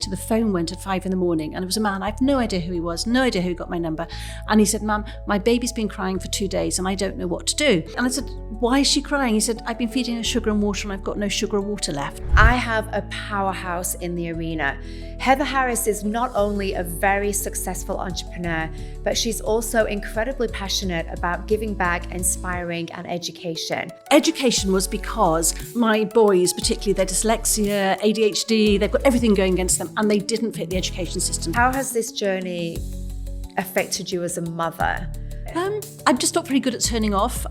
the phone went at 5 a.m, and it was a man. I have no idea who he was, no idea who got my number. And he said, "Ma'am, my baby's been crying for 2 days and I don't know what to do." And I said, "Why is she crying?" He said, "I've been feeding her sugar and water and I've got no sugar or water left." I have a powerhouse in the arena. Heather Harries is not only a very successful entrepreneur, but she's also incredibly passionate about giving back, inspiring, and education. Education was because my boys, particularly their dyslexia, ADHD, they've got everything going against them and they didn't fit the education system. How has this journey affected you as a mother? I'm just not very good at turning off.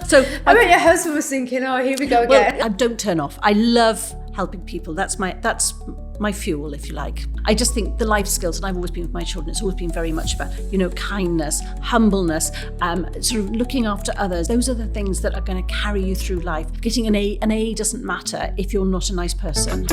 So I bet your husband was thinking, "Oh, here we go again." Well, I don't turn off. I love helping people. That's my fuel, if you like. I just think the life skills, and I've always been with my children, it's always been very much about, kindness, humbleness, sort of looking after others. Those are the things that are going to carry you through life. Getting an A doesn't matter if you're not a nice person.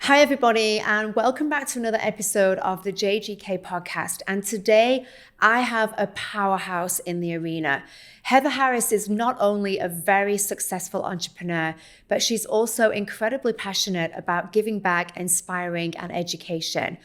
Hi everybody, and welcome back to another episode of the JGK podcast. And today I have a powerhouse in the arena. Heather Harries is not only a very successful entrepreneur, but she's also incredibly passionate about giving back, inspiring, and education.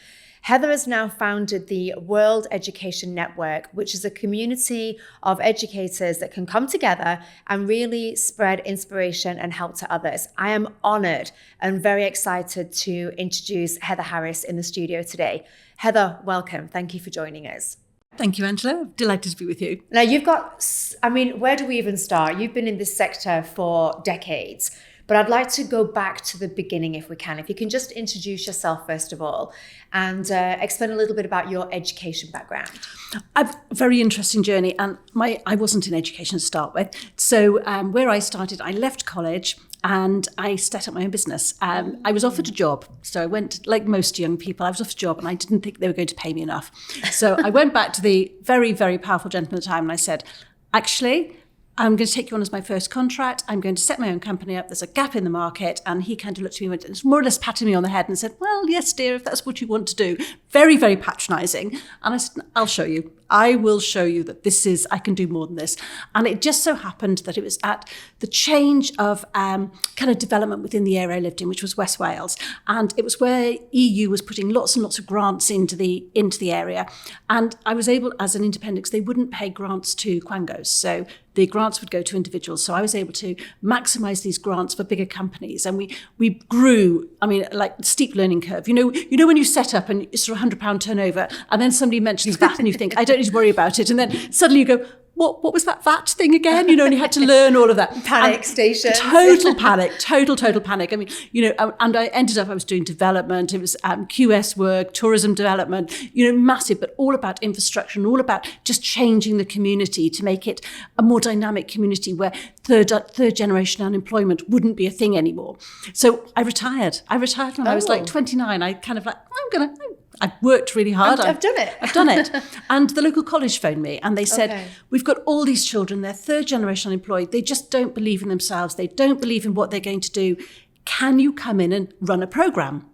Heather has now founded the World Education Network, which is a community of educators that can come together and really spread inspiration and help to others. I am honored and very excited to introduce Heather Harries in the studio today. Heather, welcome. Thank you for joining us. Thank you, Angela. Delighted to be with you. Now you've got, where do we even start? You've been in this sector for decades. But I'd like to go back to the beginning if we can. If you can just introduce yourself first of all and explain a little bit about your education background. I've a very interesting journey, and I wasn't in education to start with. So where I started, I left college and I set up my own business. I was offered a job. So I went, like most young people, I was offered a job and I didn't think they were going to pay me enough. So I went back to the very, very powerful gentleman at the time and I said, "Actually, I'm going to take you on as my first contract. I'm going to set my own company up. There's a gap in the market." And he kind of looked at me and went, more or less patted me on the head and said, "Well, yes, dear, if that's what you want to do." Very, very patronizing. And I said, "I'll show you. I will show you that I can do more than this." And it just so happened that it was at the change of kind of development within the area I lived in, which was West Wales. And it was where EU was putting lots and lots of grants into the area. And I was able, as an independent, because they wouldn't pay grants to Quangos. So the grants would go to individuals. So I was able to maximize these grants for bigger companies. And we grew, like steep learning curve. You know when you set up and it's a £100 turnover and then somebody mentions that and you think, "I don't need to worry about it." And then suddenly you go, what was that VAT thing again? And you had to learn all of that. Panic station. Total panic, total panic. And I ended up, I was doing development. It was QS work, tourism development, massive, but all about infrastructure and all about just changing the community to make it a more dynamic community where third generation unemployment wouldn't be a thing anymore. So I retired when I was like 29. I kind of like, I've worked really hard. I've done it. I've done it. And the local college phoned me and they said, "Okay. We've got all these children, they're third generation unemployed. They just don't believe in themselves. They don't believe in what they're going to do. Can you come in and run a program?"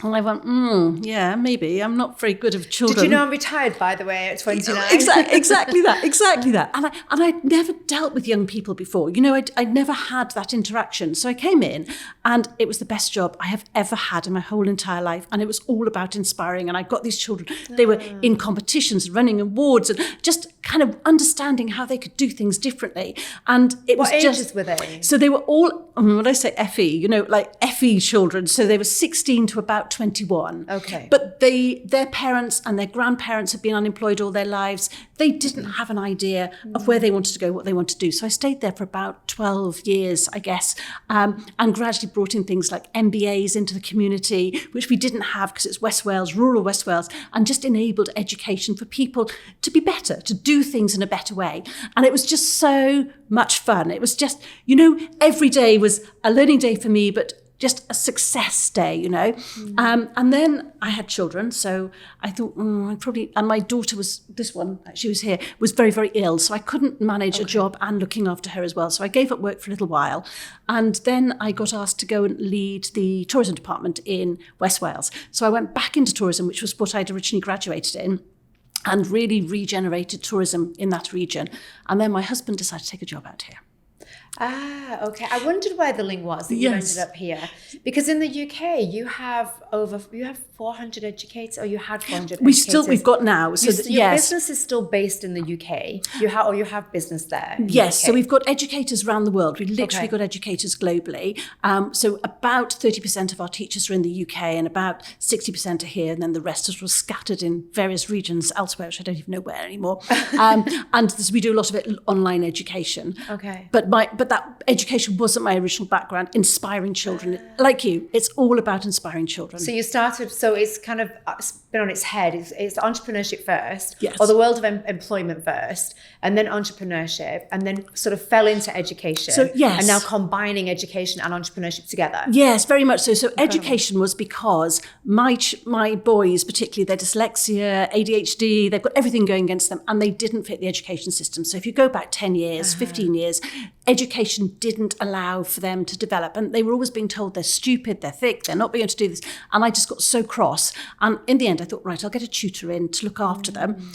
And I went, yeah, maybe. I'm not very good at children. Did you know I'm retired, by the way, at 29? Exactly that. And I'd never dealt with young people before. I'd never had that interaction. So I came in and it was the best job I have ever had in my whole entire life. And it was all about inspiring. And I got these children, they were in competitions, running awards, and just kind of understanding how they could do things differently. And it was What ages were they? So they were all, when I say FE, like FE children. So they were 16 to about 21. Okay. But their parents and their grandparents had been unemployed all their lives. They didn't have an idea of where they wanted to go, what they wanted to do. So I stayed there for about 12 years, I guess, and gradually brought in things like MBAs into the community, which we didn't have because it's West Wales, rural West Wales, and just enabled education for people to be better, to do things in a better way. And it was just so much fun. It was just, every day was a learning day for me, but just a success day, And then I had children, so I thought, and my daughter was, this one, she was here, was very, very ill, so I couldn't manage a job and looking after her as well. So I gave up work for a little while, and then I got asked to go and lead the tourism department in West Wales. So I went back into tourism, which was what I'd originally graduated in. and really regenerated tourism in that region. And then my husband decided to take a job out here. Ah, okay. I wondered where the link was that you ended up here. Because in the UK, you have 400 educators, or you had 400 educators. We've got now. So your business is still based in the UK. You have business there. Yes, so we've got educators around the world. We've literally got educators globally. So about 30% of our teachers are in the UK and about 60% are here, and then the rest is scattered in various regions elsewhere, which I don't even know where anymore. And we do a lot of it online education. Okay. But that education wasn't my original background. Inspiring children, like you, it's all about inspiring children. So you started, so it's kind of been on its head. It's entrepreneurship first, yes, or the world of employment first, and then entrepreneurship, and then sort of fell into education. So yes, and now combining education and entrepreneurship together. Yes, very much so. So education was because my boys, particularly their dyslexia, ADHD, they've got everything going against them, and they didn't fit the education system. So if you go back 10 years, 15 years, education didn't allow for them to develop, and they were always being told they're stupid, they're thick, they're not being able to do this. And I just got so cross. And in the end, I thought, right, I'll get a tutor in to look after them.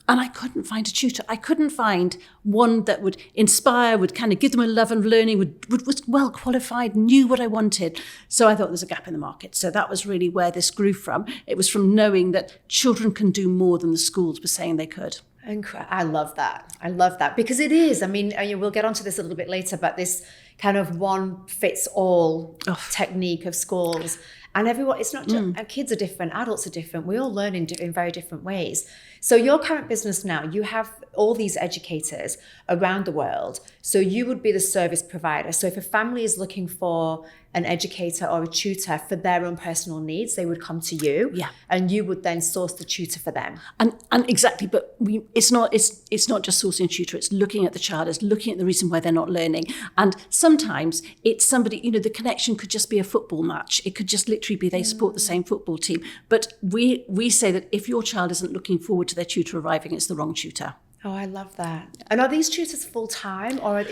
And I couldn't find a tutor. I couldn't find one that would inspire, would kind of give them a love and learning, was well qualified, knew what I wanted. So I thought there's a gap in the market. So that was really where this grew from. It was from knowing that children can do more than the schools were saying they could. I love that because it is. I mean, we'll get onto this a little bit later, but this kind of one fits all technique of schools, and everyone. It's not just kids are different, adults are different. We all learn in very different ways. So your current business now, you have all these educators around the world. So you would be the service provider. So if a family is looking for an educator or a tutor for their own personal needs, they would come to you, and you would then source the tutor for them. And exactly, but it's not just sourcing a tutor. It's looking at the child, it's looking at the reason why they're not learning. And sometimes it's somebody, the connection could just be a football match. It could just literally be they support the same football team. But we say that if your child isn't looking forward to their tutor arriving, it's the wrong tutor. Oh, I love that. And are these tutors full-time, or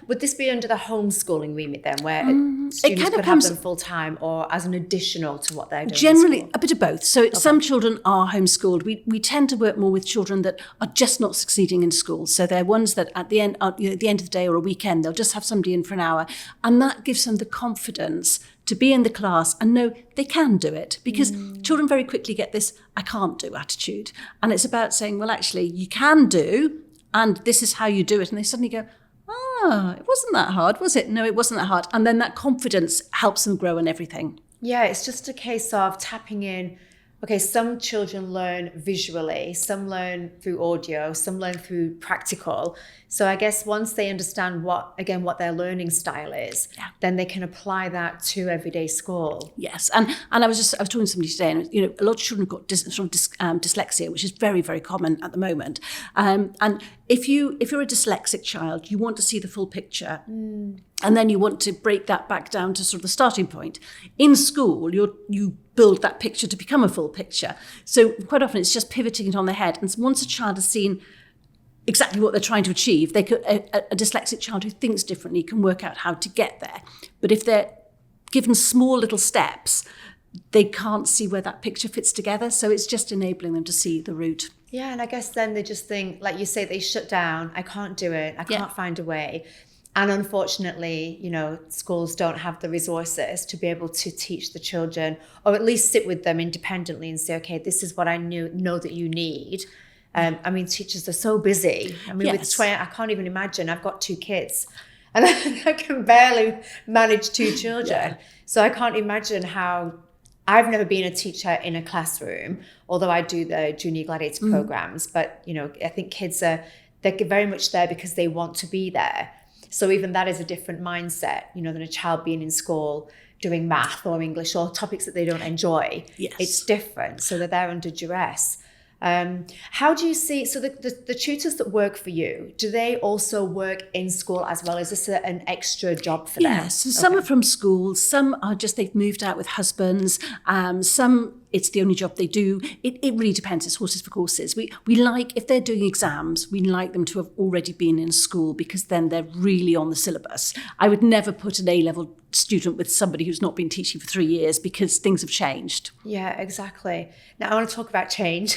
would this be under the homeschooling remit then, where students could have them full-time or as an additional to what they're doing? Generally, a bit of both. So some children are homeschooled. We tend to work more with children that are just not succeeding in school. So they're ones that at the end of the day or a weekend, they'll just have somebody in for an hour. And that gives them the confidence to be in the class and know they can do it, because children very quickly get this I can't do attitude. And it's about saying, well, actually, you can do, and this is how you do it. And they suddenly go, it wasn't that hard, was it? No, it wasn't that hard. And then that confidence helps them grow in everything. Yeah, it's just a case of tapping in. Okay, some children learn visually, some learn through audio, some learn through practical. So I guess once they understand what their learning style is, then they can apply that to everyday school. Yes, and I was talking to somebody today, and a lot of children have got dyslexia, which is very, very common at the moment. And if you're a dyslexic child, you want to see the full picture. And then you want to break that back down to sort of the starting point. In school, you build that picture to become a full picture. So quite often it's just pivoting it on their head. And once a child has seen exactly what they're trying to achieve, a dyslexic child who thinks differently can work out how to get there. But if they're given small little steps, they can't see where that picture fits together. So it's just enabling them to see the route. Yeah, and I guess then they just think, like you say, they shut down. I can't do it. I can't find a way. And unfortunately, schools don't have the resources to be able to teach the children, or at least sit with them independently and say, okay, this is what I know that you need. I mean, teachers are so busy. I mean, I can't even imagine. I've got 2 kids and I can barely manage 2 children. So I can't imagine how. I've never been a teacher in a classroom, although I do the Junior Gladiator programs. But, I think kids they're very much there because they want to be there. So even that is a different mindset, than a child being in school doing math or English or topics that they don't enjoy. Yes. It's different. So they're there under duress. How do you see, so the tutors that work for you, do they also work in school as well? Is this an extra job for them? Yes, so some are from school, some are just, they've moved out with husbands, some it's the only job they do. It really depends. It's horses for courses. We like, if they're doing exams, we like them to have already been in school, because then they're really on the syllabus. I would never put an A-level student with somebody who's not been teaching for 3 years, because things have changed. Yeah, exactly. Now I want to talk about change.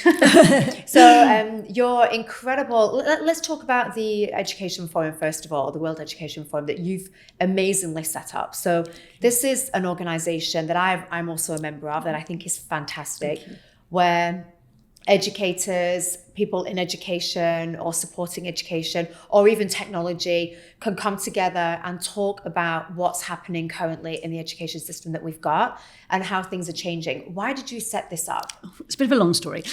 So you're incredible. Let's talk about the Education Forum first of all, the World Education Forum that you've amazingly set up. So this is an organization that I'm also a member of, that I think is fantastic, where educators, people in education or supporting education, or even technology, can come together and talk about what's happening currently in the education system that we've got and how things are changing. Why did you set this up? It's a bit of a long story.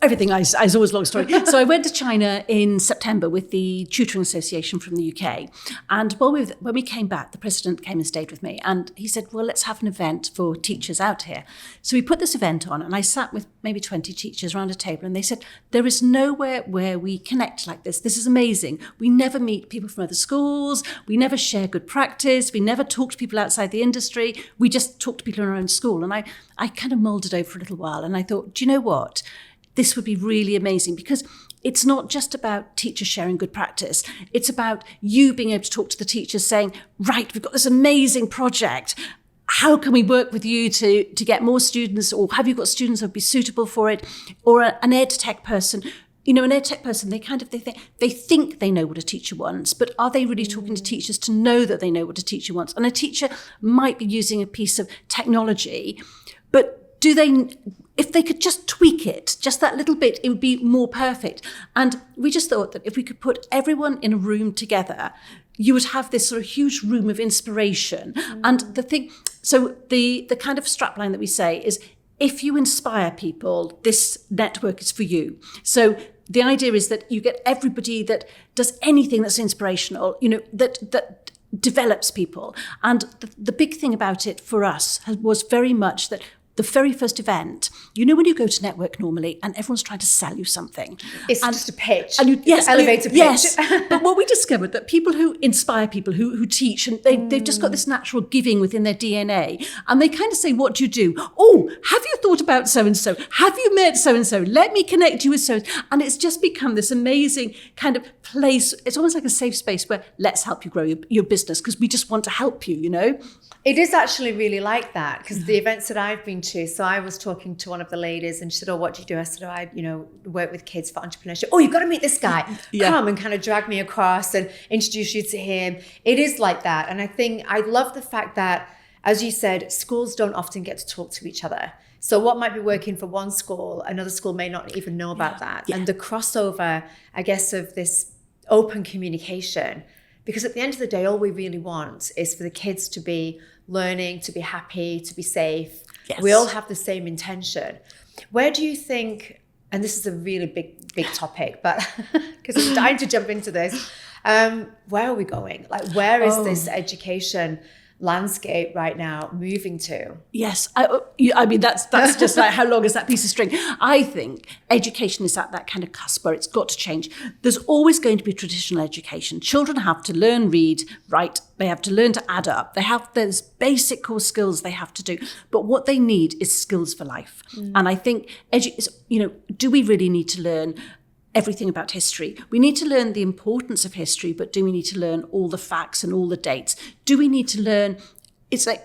Everything is always a long story. So I went to China in September with the Tutoring Association from the UK. And when we came back, the president came and stayed with me. And he said, well, let's have an event for teachers out here. So we put this event on, and I sat with maybe 20 teachers around a table, and they said, there is nowhere where we connect like this. This is amazing. We never meet people from other schools. We never share good practice. We never talk to people outside the industry. We just talk to people in our own school. And I kind of mulled it over for a little while, and I thought, do you know what? This would be really amazing, because it's not just about teachers sharing good practice. It's about you being able to talk to the teachers saying, right, we've got this amazing project. How can we work with you to get more students? Or have you got students that would be suitable for it? Or an ed tech person. You know, an ed tech person, they think they know what a teacher wants, but are they really talking to teachers to know that they know what a teacher wants? And a teacher might be using a piece of technology, but if they could just tweak it, just that little bit, it would be more perfect. And we just thought that if we could put everyone in a room together, you would have this sort of huge room of inspiration. And the kind of strapline that we say is, if you inspire people, this network is for you. So the idea is that you get everybody that does anything that's inspirational, you know, that develops people. And the big thing about it for us was very much that the very first event, you know, when you go to network normally and everyone's trying to sell you something. It's just a pitch. Elevator pitch. Yes. But what we discovered, that people who inspire people, who teach, and they've just got this natural giving within their DNA. And they kind of say, what do you do? Oh, have you thought about so-and-so? Have you met so-and-so? Let me connect you with so. And it's just become this amazing kind of place. It's almost like a safe space where let's help you grow your business, because we just want to help you, you know? It is actually really like that, because the events that I've been to, so I was talking to one of the ladies and she said, oh, what do you do? I said, oh, I work with kids for entrepreneurship. Oh, you've got to meet this guy. Yeah. Come, and kind of drag me across and introduce you to him. It is like that. And I think I love the fact that, as you said, schools don't often get to talk to each other. So what might be working for one school, another school may not even know about that. Yeah. And the crossover, I guess, of this open communication. Because at the end of the day, all we really want is for the kids to be learning, to be happy, to be safe. Yes. We all have the same intention. Where do you think, and this is a really big topic, but because I'm dying to jump into this, where are we going? Like, where is this education landscape right now moving to? Yes, I mean that's just like, how long is that piece of string? I think education is at that kind of cusp where it's got to change. There's always going to be traditional education. Children have to learn, read, write. They have to learn to add up. They have those basic core skills they have to do. But what they need is skills for life. And I think do we really need to learn everything about history? We need to learn the importance of history, but do we need to learn all the facts and all the dates? Do we need to learn? It's like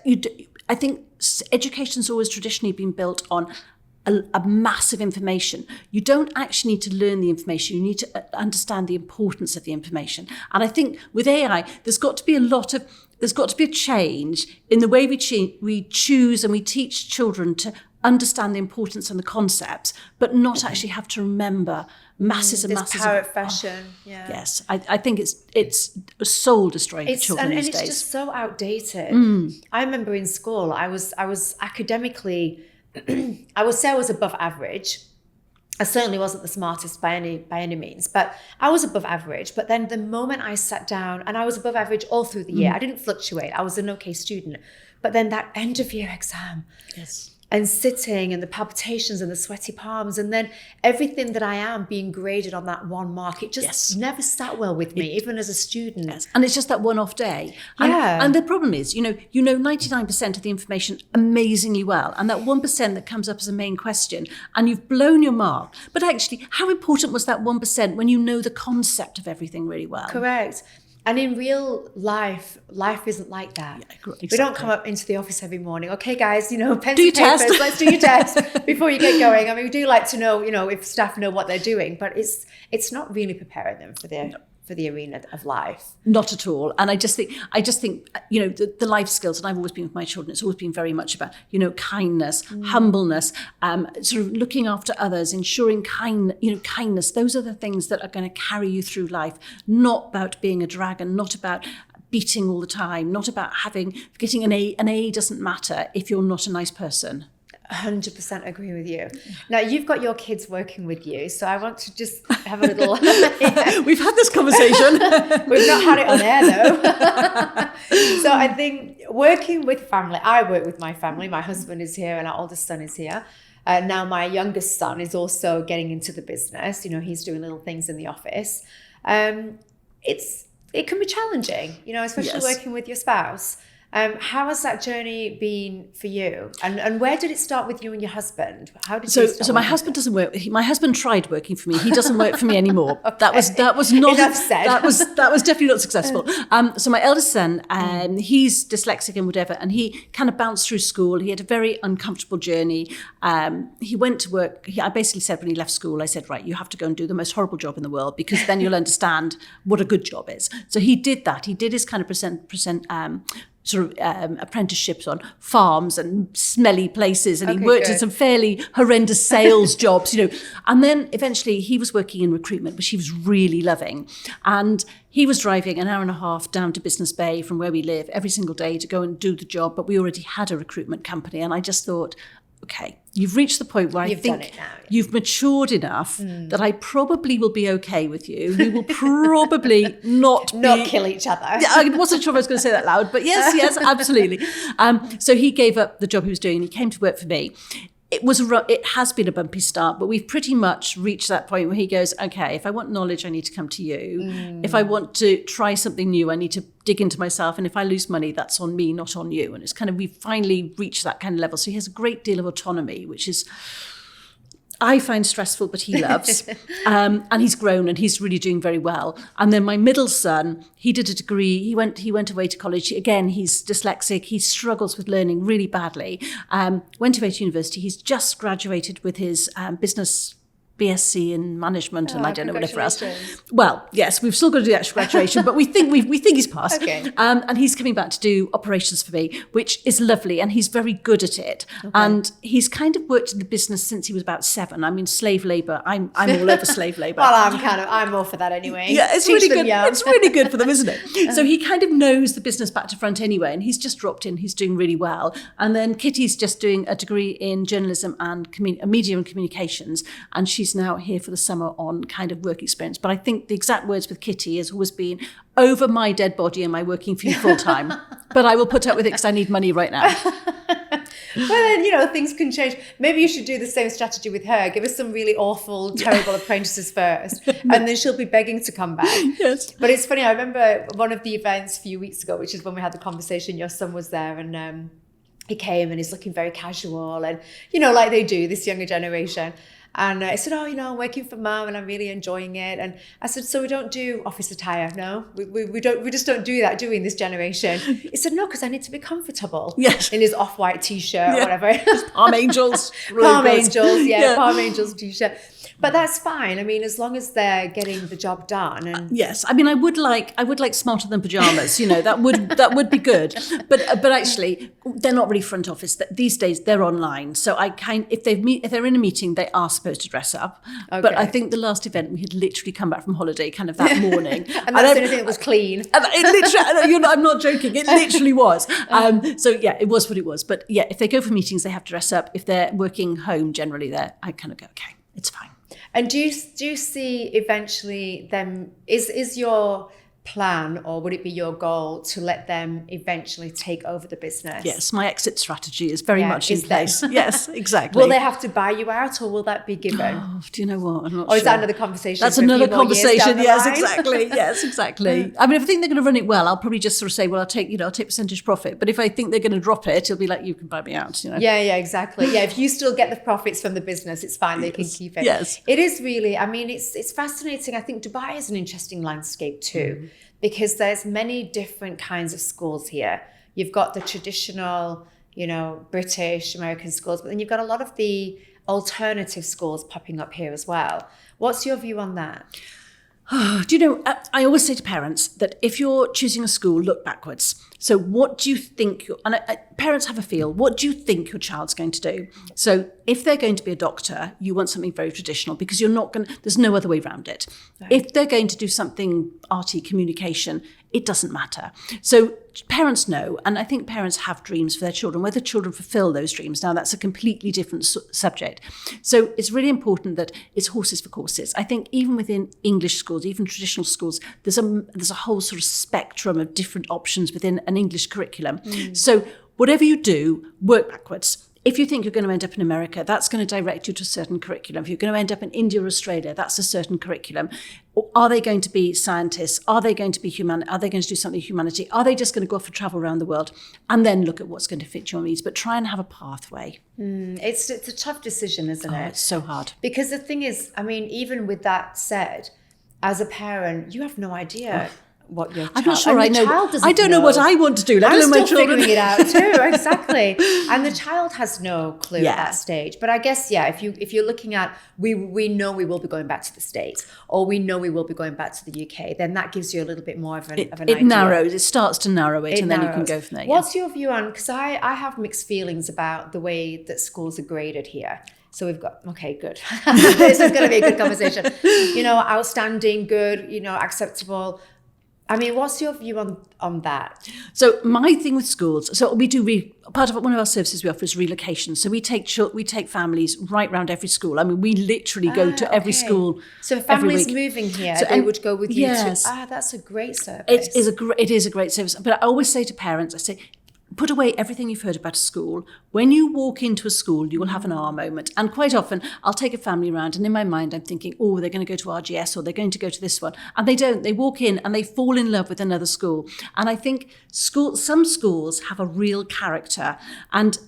I think education's always traditionally been built on a massive information. You don't actually need to learn the information. You need to understand the importance of the information. And I think with AI, there's got to be a change in the way we choose and we teach children to understand the importance and the concepts, but not actually have to remember masses and masses. Parrot fashion. Yeah. Yes, I think it's soul destroying for children these days. And it's just so outdated. I remember in school, I was academically, I would say I was above average. I certainly wasn't the smartest by any means, but I was above average. But then the moment I sat down, and I was above average all through the year, I didn't fluctuate. I was an okay student. But then that end of year exam. Yes. and sitting and the palpitations and the sweaty palms, and then everything that I am being graded on that one mark. It just never sat well with me, even as a student. Yes. And it's just that one-off day. And the problem is, you know 99% of the information amazingly well, and that 1% that comes up as a main question, and you've blown your mark. But actually, how important was that 1% when you know the concept of everything really well? Correct. And in real life isn't like that. Yeah, exactly. We don't come up into the office every morning. Okay, guys, pens and papers, let's do your test before you get going. I mean, we do like to know, if staff know what they're doing, but it's not really preparing them for the arena of life. Not at all. And I just think, the life skills, and I've always been with my children, it's always been very much about, kindness, humbleness, sort of looking after others, ensuring kindness. Those are the things that are going to carry you through life, not about being a dragon, not about beating all the time, not about getting an A. An A doesn't matter if you're not a nice person. 100% agree with you. Now, you've got your kids working with you, so I want to just have a little... We've had this conversation. We've not had it on air, though. So I think working with family, I work with my family. My husband is here and our oldest son is here. Now my youngest son is also getting into the business. He's doing little things in the office. It can be challenging, especially working with your spouse. How has that journey been for you? And where did it start with you and your husband? How did you start? So my husband doesn't work. My husband tried working for me. He doesn't work for me anymore. Okay. That was not enough said. That was definitely not successful. So my eldest son, he's dyslexic and whatever, and he kind of bounced through school. He had a very uncomfortable journey. He went to work. I basically said when he left school, I said, right, you have to go and do the most horrible job in the world, because then you'll understand what a good job is. So he did that. He did his kind of apprenticeships on farms and smelly places, and he worked in some fairly horrendous sales jobs, and then eventually he was working in recruitment, which he was really loving, and he was driving an hour and a half down to Business Bay from where we live every single day to go and do the job, but we already had a recruitment company, and I just thought, okay, you've reached the point where I think you've matured enough that I probably will be okay with you. We will probably not kill each other. I wasn't sure if I was going to say that loud, but yes, absolutely. So he gave up the job he was doing and he came to work for me. It has been a bumpy start, but we've pretty much reached that point where he goes, okay, if I want knowledge, I need to come to you. If I want to try something new, I need to dig into myself. And if I lose money, that's on me, not on you. And it's kind of, we've finally reached that kind of level. So he has a great deal of autonomy, which is, I find stressful, but he loves. And he's grown and he's really doing very well. And then my middle son, he did a degree. He went away to college. Again, he's dyslexic. He struggles with learning really badly. Went away to university. He's just graduated with his business BSc in management, and I don't know whatever else. Well, yes, we've still got to do the actual graduation, but we think he's passed. Okay. And he's coming back to do operations for me, which is lovely, and he's very good at it. Okay. And he's kind of worked in the business since he was about 7. I mean, slave labour. I'm all over slave labour. Well, I'm all for that anyway. Yeah, it's really good. It's really good for them, isn't it? So he kind of knows the business back to front anyway, and he's just dropped in. He's doing really well. And then Kitty's just doing a degree in journalism and media and communications, and she's now here for the summer on kind of work experience. But I think the exact words with Kitty has always been, over my dead body am I working for you full time. But I will put up with it because I need money right now. Well, then, things can change. Maybe you should do the same strategy with her. Give us some really awful, terrible apprentices first, and then she'll be begging to come back. Yes. But it's funny, I remember one of the events a few weeks ago, which is when we had the conversation, your son was there, and he came and he's looking very casual and, like they do, this younger generation. And I said, I'm working for Mum and I'm really enjoying it. And I said, so we don't do office attire, no? We just don't do that, do we, in this generation? He said, no, because I need to be comfortable. Yes. In his off-white T-shirt or whatever. Palm Angels. Palm Angels T-shirt. But that's fine. I mean, as long as they're getting the job done. And yes, I mean, I would like smarter than pajamas. That would be good. But actually, they're not really front office. These days, they're online. So if they're in a meeting, they are supposed to dress up. Okay. But I think the last event we had literally come back from holiday, kind of that morning, and that's the only thing that was clean. And it literally, I'm not joking. It literally was. So yeah, it was what it was. But yeah, if they go for meetings, they have to dress up. If they're working home, generally, I kind of go, okay, it's fine. And do you see eventually them, is your plan, or would it be your goal to let them eventually take over the business? Yes, my exit strategy is very much in place. Yes, exactly. Will they have to buy you out, or will that be given? Oh, do you know what? I'm not or sure. is that another conversation? That's another conversation. Yes, line? exactly. Yes, exactly. I mean, if I think they're going to run it well, I'll probably just sort of say, well, I'll take percentage profit. But if I think they're going to drop it, it'll be like, you can buy me out. Yeah, exactly. Yeah, if you still get the profits from the business, it's fine. They can keep it. Yes. It is really. I mean, it's fascinating. I think Dubai is an interesting landscape too. Because there's many different kinds of schools here. You've got the traditional, British, American schools, but then you've got a lot of the alternative schools popping up here as well. What's your view on that? Do you know, I always say to parents that if you're choosing a school, look backwards. So what do you think, parents have a feel, what do you think your child's going to do? So if they're going to be a doctor, you want something very traditional because there's no other way around it. Right. If they're going to do something arty, communication, it doesn't matter. So parents know, and I think parents have dreams for their children, whether children fulfill those dreams. Now, that's a completely different subject. So it's really important that it's horses for courses. I think even within English schools, even traditional schools, there's a whole sort of spectrum of different options within an English curriculum. So whatever you do, work backwards. If you think you're going to end up in America, that's going to direct you to a certain curriculum. If you're going to end up in India or Australia, that's a certain curriculum. Are they going to be scientists? Are they going to be Are they going to do something humanity? Are they just going to go off and travel around the world? And then look at what's going to fit your needs. But try and have a pathway. It's a tough decision, isn't it? It's so hard. Because the thing is, I mean, even with that said, as a parent, you have no idea. What your child, I'm not sure I know. I don't know what I want to do. I'm still figuring it out too. Exactly, and the child has no clue at that stage. But I guess if you're looking at we know we will be going back to the States, or we know we will be going back to the UK, then that gives you a little bit more of an idea. It narrows. It starts to narrow it, and then you can go from there. What's your view on? Because I have mixed feelings about the way that schools are graded here. So we've got, okay, good. This is going to be a good conversation. Outstanding, good, acceptable. I mean, what's your view on that? So my thing with schools, so we do part of one of our services we offer is relocation. So we take families right round every school. I mean, we literally go to every school. So if families moving here, they would go with you. Yes, that's a great service. It is a great service. But I always say to parents, I say, put away everything you've heard about a school. When you walk into a school, you will have an aha moment. And quite often, I'll take a family around, and in my mind, I'm thinking, oh, they're going to go to RGS, or they're going to go to this one. And they don't. They walk in, and they fall in love with another school. And I think some schools have a real character, and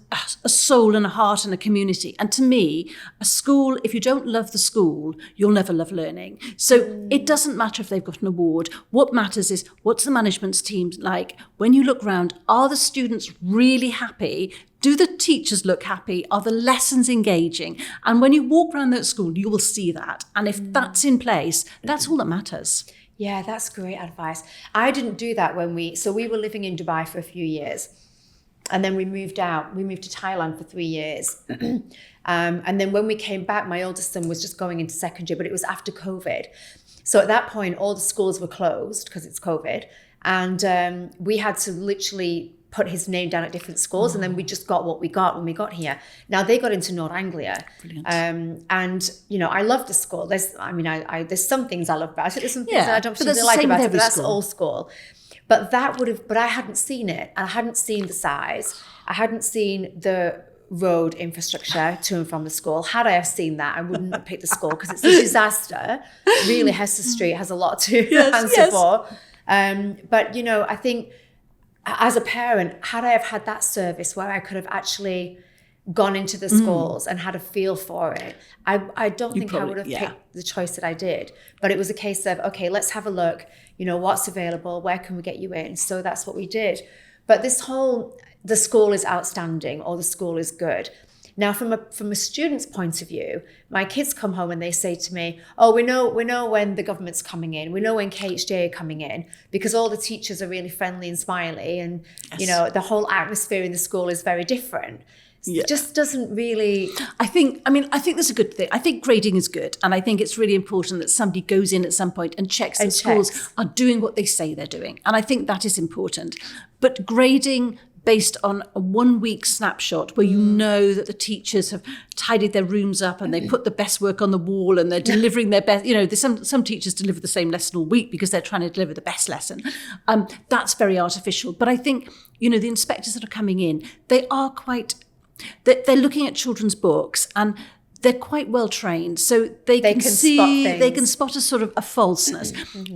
a soul, and a heart, and a community. And to me, a school, if you don't love the school, you'll never love learning. So it doesn't matter if they've got an award. What matters is, what's the management's team like? When you look around, are the students really happy? Do the teachers look happy? Are the lessons engaging? And when you walk around that school, you will see that. And if that's in place, that's all that matters. Yeah, that's great advice. I didn't do that so we were living in Dubai for a few years. And then we moved out. We moved to Thailand for 3 years. And then when we came back, my oldest son was just going into secondary, but it was after COVID. So at that point, all the schools were closed because it's COVID. And we had to literally put his name down at different schools, and then we just got what we got when we got here. Now they got into North Anglia. And I love the school. There's some things I love about it. There's some things that I don't particularly like about it, but that's all school. But I hadn't seen it. I hadn't seen the size. I hadn't seen the road infrastructure to and from the school. Had I have seen that, I wouldn't have picked the school because it's a disaster. Really, Hester Street has a lot to answer for. But I think as a parent, had I have had that service where I could have actually gone into the schools and had a feel for it, I don't think I would have picked the choice that I did. But it was a case of, okay, let's have a look, what's available, where can we get you in? So that's what we did. But the school is outstanding, or the school is good. Now, from a student's point of view, my kids come home and they say to me, oh, we know when the government's coming in. We know when KHJ are coming in, because all the teachers are really friendly and smiley. And, the whole atmosphere in the school is very different. Yeah. It just doesn't really... I think that's a good thing. I think grading is good. And I think it's really important that somebody goes in at some point and checks that schools are doing what they say they're doing. And I think that is important. But grading based on a 1 week snapshot where you know that the teachers have tidied their rooms up and they put the best work on the wall and they're delivering their best. There's some teachers deliver the same lesson all week because they're trying to deliver the best lesson. That's very artificial. But I think, the inspectors that are coming in, they're looking at children's books and they're quite well trained, so they can spot a sort of a falseness.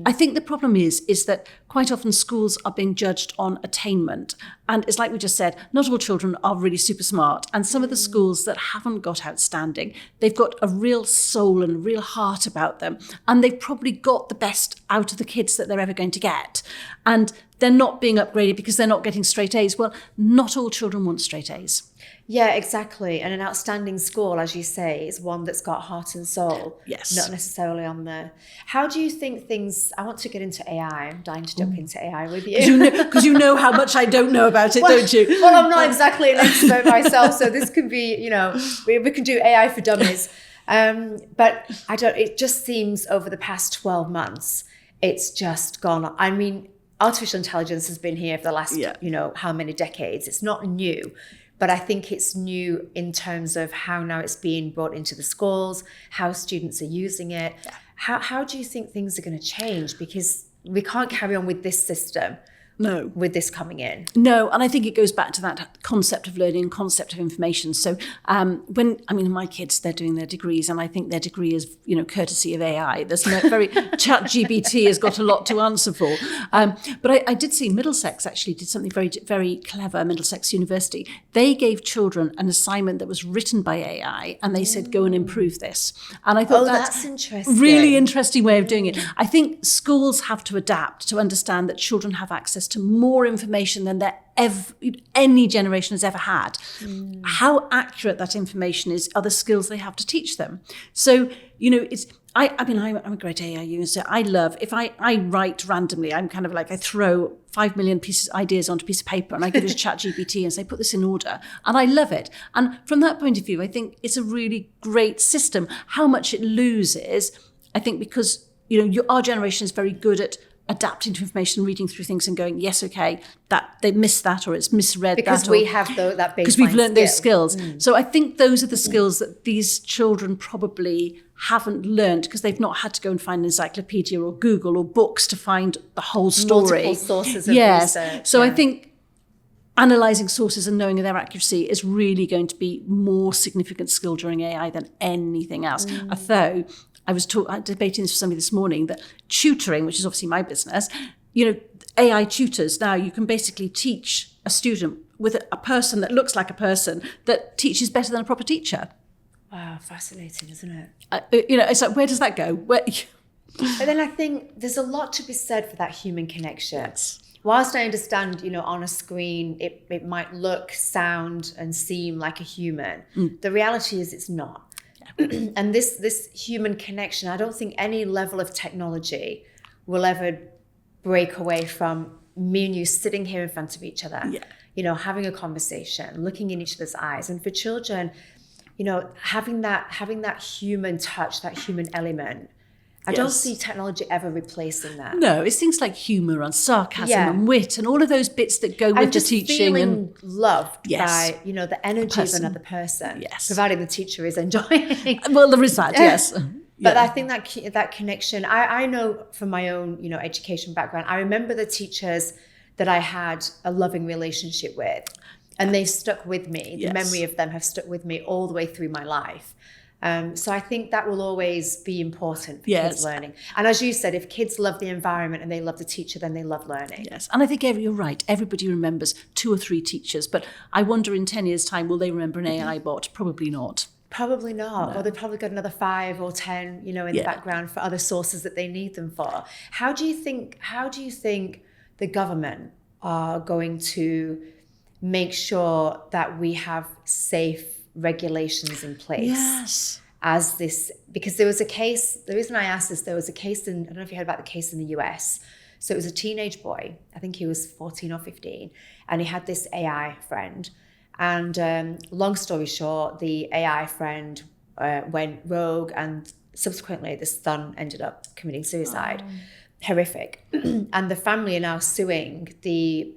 I think the problem is that quite often schools are being judged on attainment. And it's like we just said, not all children are really super smart. And some of the schools that haven't got outstanding, they've got a real soul and a real heart about them. And they've probably got the best out of the kids that they're ever going to get. And they're not being upgraded because they're not getting straight A's. Well, not all children want straight A's. Yeah, exactly. And an outstanding school, as you say, is one that's got heart and soul. Yes. Not necessarily on the... How do you think things... I want to get into AI. I'm dying to jump into AI with you. Because you know how much I don't know about it, don't you? Well, I'm not exactly an expert myself, so this could be, we can do AI for dummies. But it just seems over the past 12 months, it's just gone. I mean, artificial intelligence has been here for the last, how many decades? It's not new. But I think it's new in terms of how now it's being brought into the schools, how students are using it. Yeah. How do you think things are going to change? Because we can't carry on with this system. No. With this coming in. No, and I think it goes back to that concept of learning, concept of information. So my kids, they're doing their degrees, and I think their degree is, courtesy of AI. There's ChatGPT has got a lot to answer for. But I did see Middlesex actually did something very, very clever, Middlesex University. They gave children an assignment that was written by AI, and they said, go and improve this. And I thought that's interesting. Really interesting way of doing it. I think schools have to adapt to understand that children have access to more information than any generation has ever had. How accurate that information is are the skills they have to teach them. So, I'm a great AI user. I love, if I write randomly, I'm kind of like, I throw 5 million ideas onto a piece of paper and I give it to ChatGPT and say, put this in order. And I love it. And from that point of view, I think it's a really great system. How much it loses, I think because, our generation is very good at adapting to information, reading through things and going, yes, okay, that they missed that or it's misread because that. We have that baseline because we've learned those skills. Mm. So I think those are the skills that these children probably haven't learned because they've not had to go and find an encyclopedia or Google or books to find the whole story. Multiple sources of research. So I think analysing sources and knowing their accuracy is really going to be more significant skill during AI than anything else. Although I was debating this with somebody this morning that tutoring, which is obviously my business, AI tutors, now you can basically teach a student with a person that looks like a person that teaches better than a proper teacher. Wow, fascinating, isn't it? It's like, where does that go? But then I think there's a lot to be said for that human connection. Yes. Whilst I understand, on a screen, it might look, sound, and seem like a human. The reality is it's not. And this human connection, I don't think any level of technology will ever break away from me and you sitting here in front of each other, having a conversation, looking in each other's eyes. And for children, having that human touch, that human element, I don't see technology ever replacing that. No, it's things like humour and sarcasm and wit and all of those bits that go with the teaching. And loved by, the energy of another person. Yes. Providing the teacher is enjoying. Well, there is that, yes. But I think that connection, I know from my own, education background, I remember the teachers that I had a loving relationship with. And they stuck with me. The memory of them have stuck with me all the way through my life. So I think that will always be important for kids learning. And as you said, if kids love the environment and they love the teacher, then they love learning. Yes, and I think you're right. Everybody remembers 2 or 3 teachers, but I wonder in 10 years' time, will they remember an AI bot? Probably not. Probably not. No. Or they've probably got another 5 or 10, in the background for other sources that they need them for. How do you think the government are going to make sure that we have safe regulations in place? Yes. Because there was a case, the reason I asked this, there was a case I don't know if you heard about the case in the US. So it was a teenage boy, I think he was 14 or 15, and he had this AI friend. And long story short, the AI friend went rogue and subsequently the son ended up committing suicide. horrific. And the family are now suing the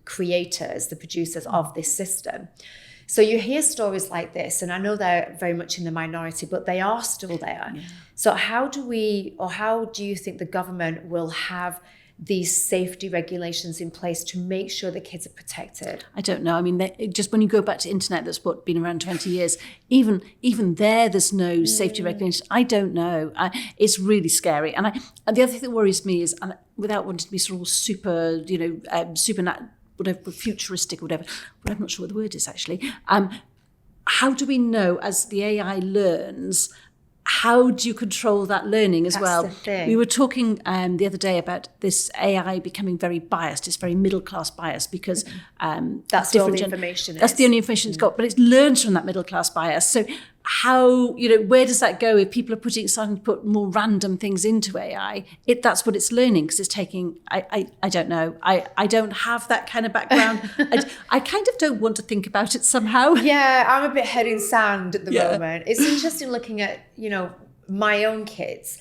creators, the producers of this system. So you hear stories like this, and I know they're very much in the minority, but they are still there. Yeah. So how do you think the government will have these safety regulations in place to make sure the kids are protected? I don't know. I mean, just when you go back to internet, that's been around 20 years. Even there's no safety regulations. I don't know. It's really scary. And the other thing that worries me is, and without wanting to be sort of super, whatever, futuristic or whatever, but I'm not sure what the word is actually. How do we know as the AI learns? How do you control that learning as well? That's the thing. We were talking the other day about this AI becoming very biased. It's very middle class bias because that's all the information. That's the only information it's got, but it learns from that middle class bias. So how, where does that go if people are starting to put more random things into AI? That's what it's learning because it's taking. I don't know. I don't have that kind of background. I kind of don't want to think about it somehow. Yeah, I'm a bit head in sand at the moment. It's interesting looking at my own kids.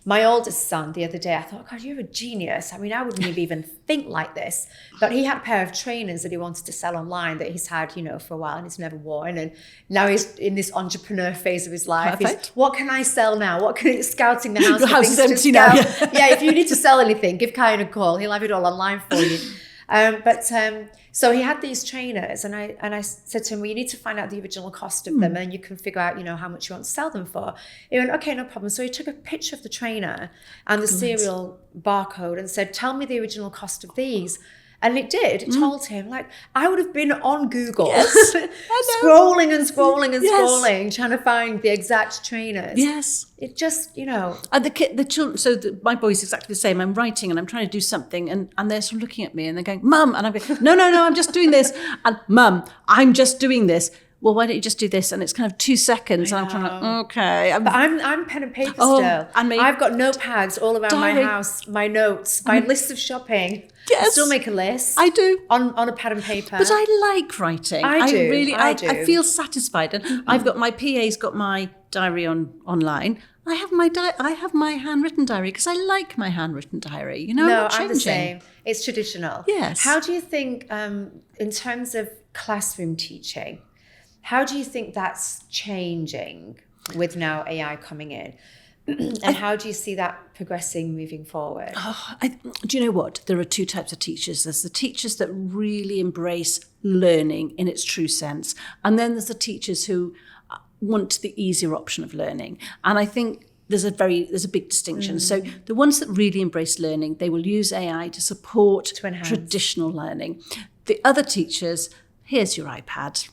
My oldest son, the other day, I thought, God, you're a genius. I mean, I wouldn't even think like this. But he had a pair of trainers that he wanted to sell online that he's had, for a while and he's never worn. And now he's in this entrepreneur phase of his life. What can I sell now? Scouting the house. Your house is empty now. Yeah, if you need to sell anything, give Kyan a call. He'll have it all online for you. So he had these trainers, and I said to him, well, you need to find out the original cost of them, and you can figure out, how much you want to sell them for. He went, okay, no problem. So he took a picture of the trainer and the serial barcode and said, tell me the original cost of these. And it did. It told him, I would have been on Google, scrolling and scrolling, trying to find the exact trainers. Yes. It just, And the children, so my boy's exactly the same. I'm writing and I'm trying to do something and they're sort of looking at me and they're going, Mum, and I'm going, no, I'm just doing this. And Mum, I'm just doing this. Well, why don't you just do this? And it's kind of 2 seconds. And I'm kind of okay. But I'm pen and paper still. And I've got notepads all around my house, my notes, my list of shopping. Yes. I still make a list. I do. On a pad and paper. But I like writing. I do. I feel satisfied. And I've got my PA's got my diary online. I have my handwritten diary because I like my handwritten diary. I'm the same. It's traditional. Yes. How do you think, in terms of classroom teaching, how do you think that's changing with now AI coming in? And how do you see that progressing moving forward? Do you know what? There are two types of teachers. There's the teachers that really embrace learning in its true sense. And then there's the teachers who want the easier option of learning. And I think there's a big distinction. So the ones that really embrace learning, they will use AI to support traditional learning. The other teachers, here's your iPad.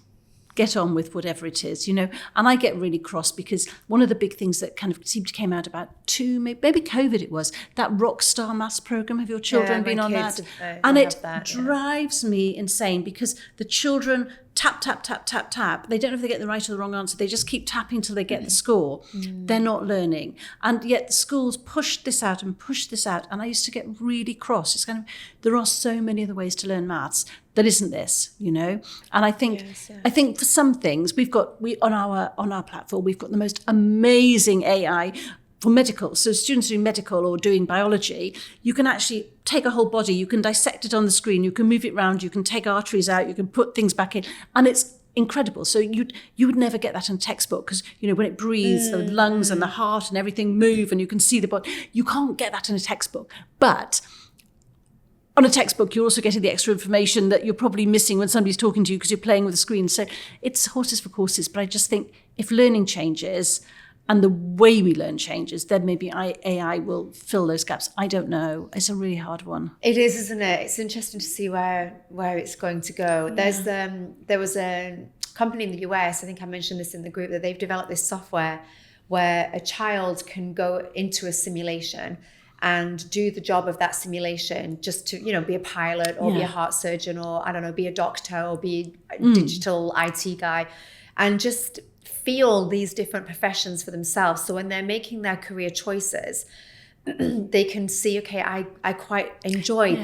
Get on with whatever it is, And I get really cross because one of the big things that kind of seemed to came out about maybe COVID it was, that Rockstar Maths program. Have your children been on that? And it drives me insane because the children tap, tap, tap, tap, tap. They don't know if they get the right or the wrong answer. They just keep tapping till they get the score. They're not learning. And yet the schools push this out. And I used to get really cross. It's kind of, there are so many other ways to learn maths. That isn't this, And I think I think for some things we on our platform we've got the most amazing AI for medical. So students doing medical or doing biology, you can actually take a whole body, you can dissect it on the screen, you can move it around, you can take arteries out, you can put things back in, and it's incredible. So you would never get that in a textbook because when it breathes, the lungs and the heart and everything move, and you can see the body. You can't get that in a textbook, but on a textbook, you're also getting the extra information that you're probably missing when somebody's talking to you because you're playing with the screen. So it's horses for courses. But I just think if learning changes and the way we learn changes, then maybe AI will fill those gaps. I don't know. It's a really hard one. It is, isn't it? It's interesting to see where it's going to go. Yeah. There was a company in the US, I think I mentioned this in the group, that they've developed this software where a child can go into a simulation and do the job of that simulation just to, be a pilot or be a heart surgeon or, I don't know, be a doctor or be a digital IT guy and just feel these different professions for themselves. So when they're making their career choices, they can see, okay, I quite enjoy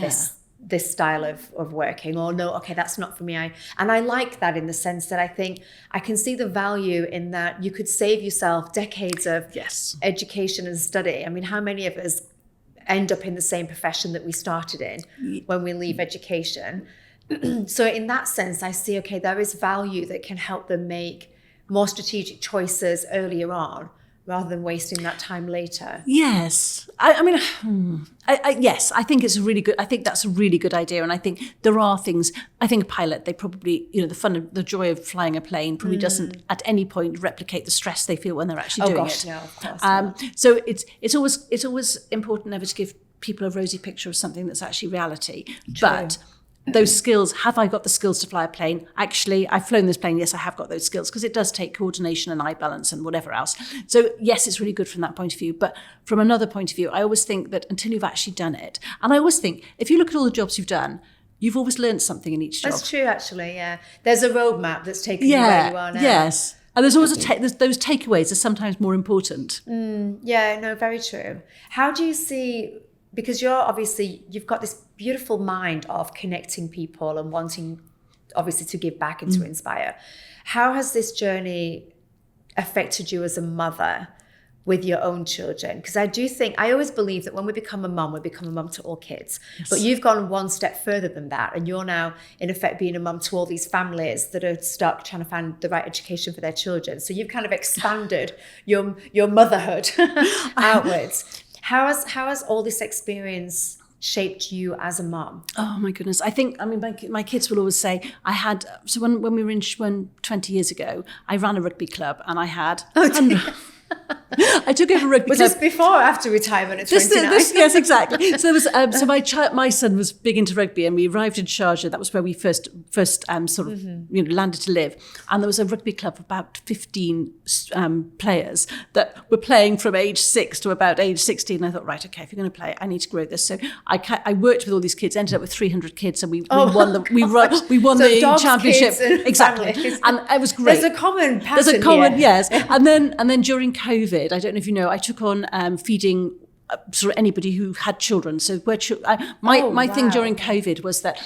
this style of working, or no, okay, that's not for me. And I like that in the sense that I think I can see the value in that you could save yourself decades of education and study. I mean, how many of us end up in the same profession that we started in when we leave education. So in that sense, I see, okay, there is value that can help them make more strategic choices earlier on, rather than wasting that time later. Yes. Yes, I think it's a really good, I think that's a really good idea. And I think there are things, I think a pilot, they probably, the fun, the joy of flying a plane probably doesn't at any point replicate the stress they feel when they're actually doing it. No, of course not. So it's always important never to give people a rosy picture of something that's actually reality. True. But those skills, have I got the skills to fly a plane? Actually, I've flown this plane. Yes, I have got those skills, because it does take coordination and eye balance and whatever else. So yes, it's really good from that point of view. But from another point of view, I always think that until you've actually done it, and I always think if you look at all the jobs you've done, you've always learned something in each job. That's true, actually, yeah. There's a roadmap that's taken you where you are now. Yes. And there's always those takeaways are sometimes more important. Yeah, no, very true. How do you see, because you've got this beautiful mind of connecting people and wanting, obviously, to give back and to inspire. How has this journey affected you as a mother with your own children? Because I always believe that when we become a mum to all kids. Yes. But you've gone one step further than that. And you're now, in effect, being a mum to all these families that are stuck trying to find the right education for their children. So you've kind of expanded your motherhood outwards. How has all this experience shaped you as a mom? Oh my goodness. My kids will always say, when we were in 20 years ago, I ran a rugby club and I had... I took over rugby club. Was this before or after retirement at 29? Yes, exactly. So there was my son was big into rugby, and we arrived in Sharjah. That was where we first landed to live. And there was a rugby club of about 15 players that were playing from age 6 to about age 16. And I thought, right, okay, if you're going to play, I need to grow this. So I worked with all these kids, ended up with 300 kids, and we won the championship. Exactly. And it was great. There's a common pattern here. Yes. And then during COVID, I don't know if you know, I took on feeding sort of anybody who had children. So my thing during COVID was that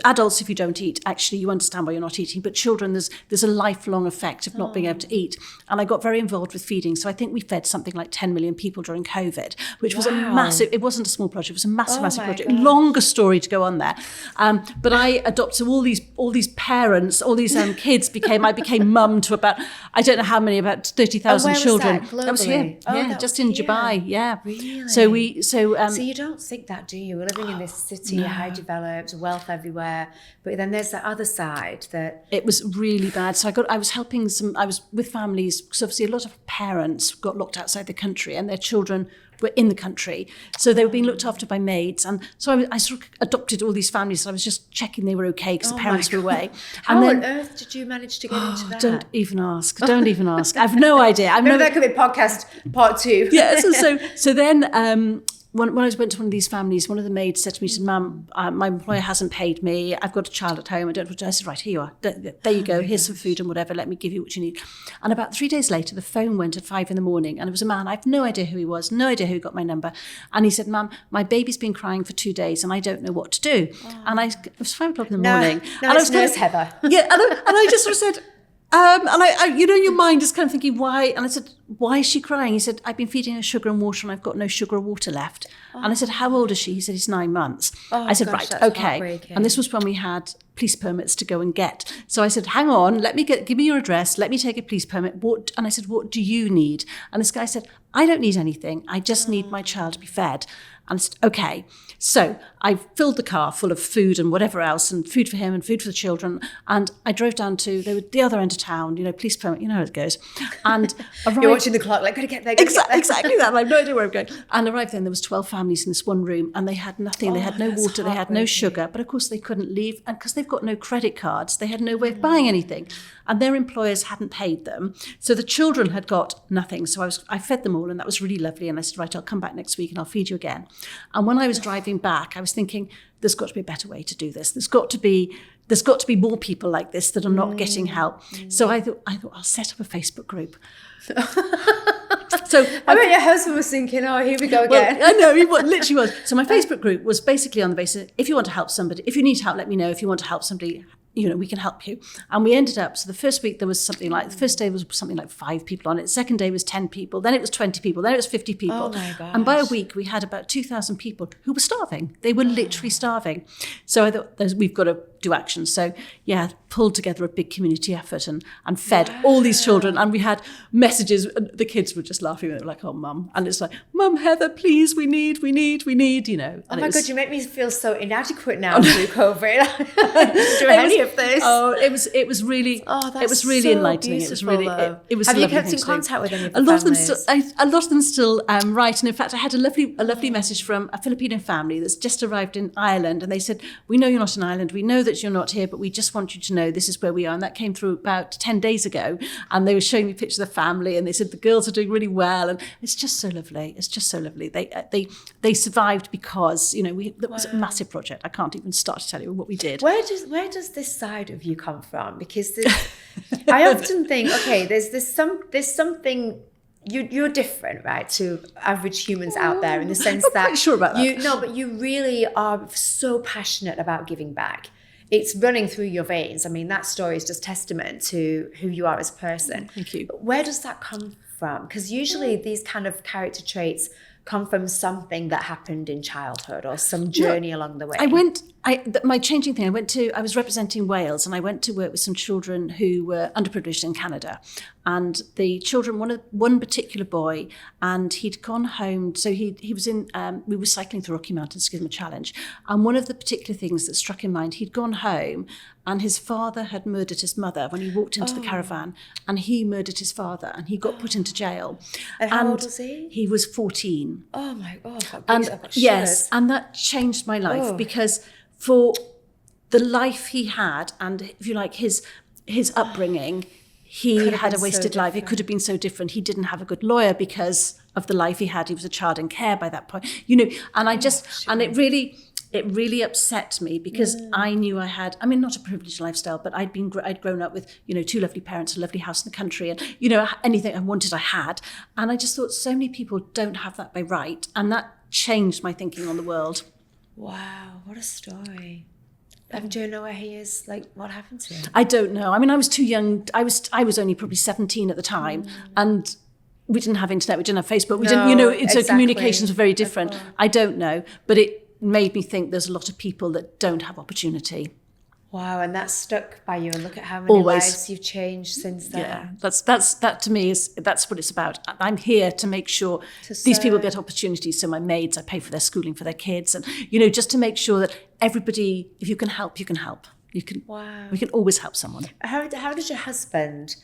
adults, if you don't eat, actually you understand why you're not eating. But children, there's a lifelong effect of not being able to eat. And I got very involved with feeding. So I think we fed something like 10 million people during COVID, which was a massive, it wasn't a small project, it was a massive project. Gosh. Longer story to go on there. But I adopted all these parents, all these kids I became mum to about, I don't know how many, about 30,000 children. That was here. Just in Dubai. Yeah. Really? So you don't think that, do you? We're living in this city, high developed, wealth everywhere. But then there's the other side that it was really bad. So I was with families, because obviously a lot of parents got locked outside the country and their children were in the country. So they were being looked after by maids. And so I sort of adopted all these families. So I was just checking they were okay because the parents were away. How on earth did you manage to get into that? Don't even ask. Don't even ask. I have no idea. Maybe that could be podcast part 2. Yeah. So then when I went to one of these families, one of the maids said to me, she said, "Mum, my employer hasn't paid me. I've got a child at home. I don't know what to do." I said, "Right, here you are. There you go. Here's some food and whatever. Let me give you what you need." And about 3 days later, the phone went at 5 a.m, and it was a man. I have no idea who he was, no idea who got my number. And he said, "Mum, my baby's been crying for 2 days and I don't know what to do." And it was 5 o'clock in the morning. No, and it's nurse Heather. Yeah, and I just sort of said, and I, your mind is kind of thinking, why? And I said, "Why is she crying?" He said, "I've been feeding her sugar and water and I've got no sugar or water left." And I said, "How old is she?" He said, "He's 9 months." I said, "Right, okay." And this was when we had police permits to go and get. So I said, "Hang on, give me your address. Let me take a police permit." And I said, "What do you need?" And this guy said, "I don't need anything. I just need my child to be fed." And I said, "Okay." So I filled the car full of food and whatever else, and food for him and food for the children. And I drove down to the other end of town, police permit, you know how it goes. And you're watching the clock, like, gotta get there. Exactly that. I have no idea where I'm going. And arrived there, and there was 12 families in this one room, and they had nothing. They had no water, they had no sugar. But of course they couldn't leave, and because they've got no credit cards, they had no way of buying anything. And their employers hadn't paid them. So the children had got nothing. So I fed them all, and that was really lovely. And I said, "Right, I'll come back next week and I'll feed you again." And when I was driving back, I was thinking, there's got to be a better way to do this. There's got to be more people like this that are not getting help. So I thought I'll set up a Facebook group. So I bet your husband was thinking, "Oh, here we go again." Well, I know, he literally was. So my Facebook group was basically on the basis, if you want to help somebody, if you need help, let me know. If you want to help somebody, we can help you. And we ended up, so the first week there was the first day was something like 5 people on it. Second day was 10 people. Then it was 20 people. Then it was 50 people. Oh my gosh. And by a week we had about 2,000 people who were starving. They were literally starving. So I thought we've got to do action. So yeah, pulled together a big community effort and fed all these children. And we had messages. The kids were just laughing. They were like, oh, Mum. And it's like, Mum, Heather, please, we need, And oh my God, you make me feel so inadequate now through COVID. Do any of this. Oh, it was really, it was really enlightening. It was really, it was. Have you kept in contact with any of the families? A lot of them still write. And in fact, I had a lovely message from a Filipino family that's just arrived in Ireland. And they said, we know you're not in Ireland. We know that you're not here, but we just want you to know this is where we are. And that came through about 10 days ago. And they were showing me pictures of the family. And they said, the girls are doing really well. And it's just so lovely. It's just so lovely. They survived because, it was a massive project. I can't even start to tell you what we did. Where does this side of you come from? Because I often think, okay, there's something you're different, right, to average humans out there in the sense that I'm quite sure about that. But you really are so passionate about giving back. It's running through your veins. I mean, that story is just testament to who you are as a person. Thank you. But where does that come from? Because usually these kind of character traits come from something that happened in childhood or some journey along the way. My changing thing, I was representing Wales and I went to work with some children who were underprivileged in Canada. And the children, one particular boy, and he'd gone home. So he was in, we were cycling through Rocky Mountains to give him a challenge. And one of the particular things that struck in mind, he'd gone home and his father had murdered his mother when he walked into the caravan, and he murdered his father and he got put into jail. And how old was he? He was 14. Oh my God. Yes, and that changed my life because for the life he had and, if you like, his upbringing, he had a wasted life. It could have been so different. He didn't have a good lawyer because of the life he had. He was a child in care by that point, and and it really upset me because I knew I had, not a privileged lifestyle, but I'd grown up with, 2 lovely parents, a lovely house in the country, and, anything I wanted, I had. And I just thought so many people don't have that by right. And that changed my thinking on the world. Wow, what a story. Do you know where he is? Like, what happened to him? I don't know. I was too young. I was only probably 17 at the time. And we didn't have internet, we didn't have Facebook, we didn't, so communications were very different. I don't know, but it made me think there's a lot of people that don't have opportunity. Wow, and that stuck by you, and look at how many lives you've changed since then. Yeah, that to me that's what it's about. I'm here to make sure these people get opportunities. So my maids, I pay for their schooling for their kids, and just to make sure that everybody, if you can help, you can help. We can always help someone. How did your husband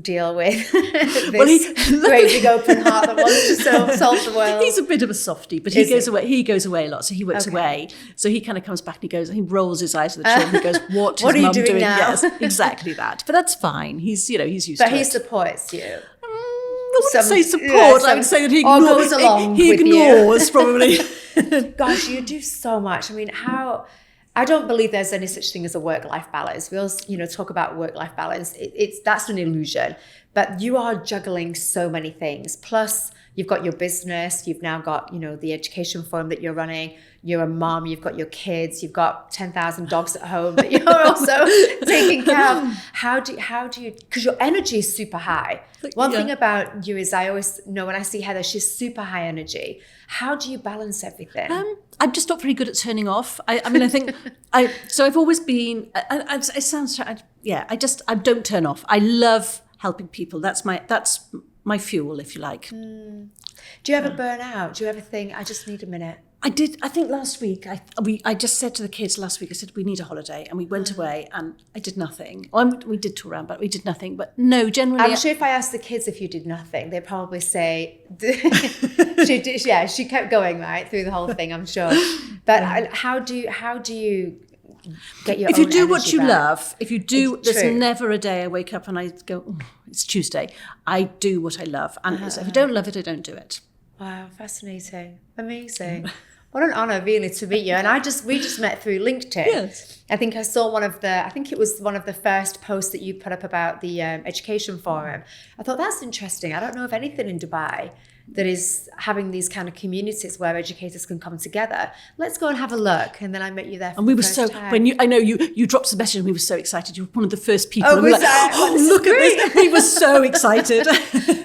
deal with this great big open heart that wants to solve the world? He's a bit of a softie, but he goes away a lot, so he works away. So he kind of comes back and he rolls his eyes at the children. He goes, "What is Mum doing now?" Yes, exactly that. But that's fine. He's used to it. But he supports you. I wouldn't say support. I would say that he ignores. Goes along he with ignores probably. Gosh, you do so much. I don't believe there's any such thing as a work-life balance. We all, talk about work-life balance. That's an illusion. But you are juggling so many things. Plus, you've got your business. You've now got, the education forum that you're running. You're a mom. You've got your kids. You've got 10,000 dogs at home that you're also taking care of. How do you? Because your energy is super high. One thing about you is I always know when I see Heather, she's super high energy. How do you balance everything? I'm just not very good at turning off. I think so I've always been, it sounds, I don't turn off. I love helping people. That's my fuel, if you like. Do you ever burn out? Do you ever think, I just need a minute? I did. I think last week, I just said to the kids last week, I said, we need a holiday. And we went away and I did nothing. Well, we did tour around, but we did nothing. But no, generally. I'm sure if I asked the kids if you did nothing, they'd probably say, she kept going, right, through the whole thing, I'm sure. But how do you get your own energy back? If you do what you love, there's never a day I wake up and I go, it's Tuesday. I do what I love. And so if I don't love it, I don't do it. Wow, fascinating. Amazing. What an honor, really, to meet you. And we just met through LinkedIn. Yes. I think I saw it was one of the first posts that you put up about the education forum. I thought, that's interesting. I don't know of anything in Dubai. that is having these kind of communities where educators can come together. Let's go and have a look. And then I met you there for and we the were first so time. when I know you dropped the message and we were so excited. You were one of the first people. Oh, and we were was I? Oh, this look is at this. We were so excited.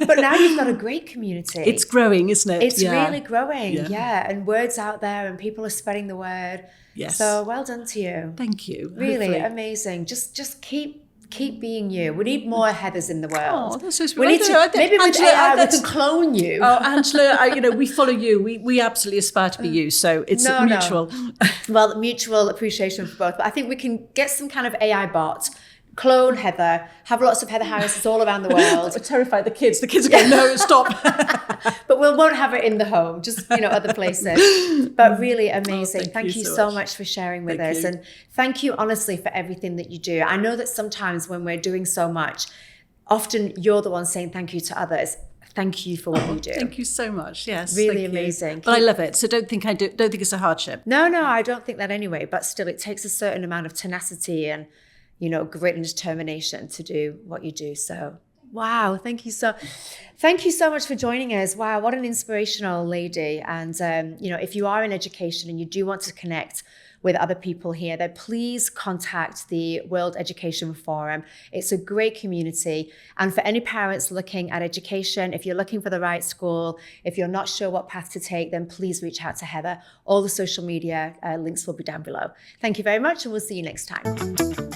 But now you've got a great community. It's growing, isn't it? It's really growing. Yeah. And word's out there and people are spreading the word. Yes. So well done to you. Thank you. Really Hopefully. Amazing. Just keep being you. We need more Heathers in the world. Oh, that's so sweet. We need to, maybe with Angela, AI we that's- can clone you. Oh, Angela, we follow you. We absolutely aspire to be you. So it's mutual. Well, mutual appreciation for both. But I think we can get some kind of AI bot, clone Heather, have lots of Heather Harrises all around the world. Terrify the kids. The kids are going, no, stop. But we won't have it in the home, just other places. But really amazing. Thank you so much for sharing with us. And thank you honestly for everything that you do. I know that sometimes when we're doing so much, often you're the one saying thank you to others. Thank you for what you do. Thank you so much. Yes. Really amazing. But I love it. So don't think it's a hardship. No, I don't think that anyway. But still, it takes a certain amount of tenacity and grit and determination to do what you do. So, wow, thank you so much for joining us. Wow, what an inspirational lady. And, if you are in education and you do want to connect with other people here, then please contact the World Education Forum. It's a great community. And for any parents looking at education, if you're looking for the right school, if you're not sure what path to take, then please reach out to Heather. All the social media links will be down below. Thank you very much, and we'll see you next time.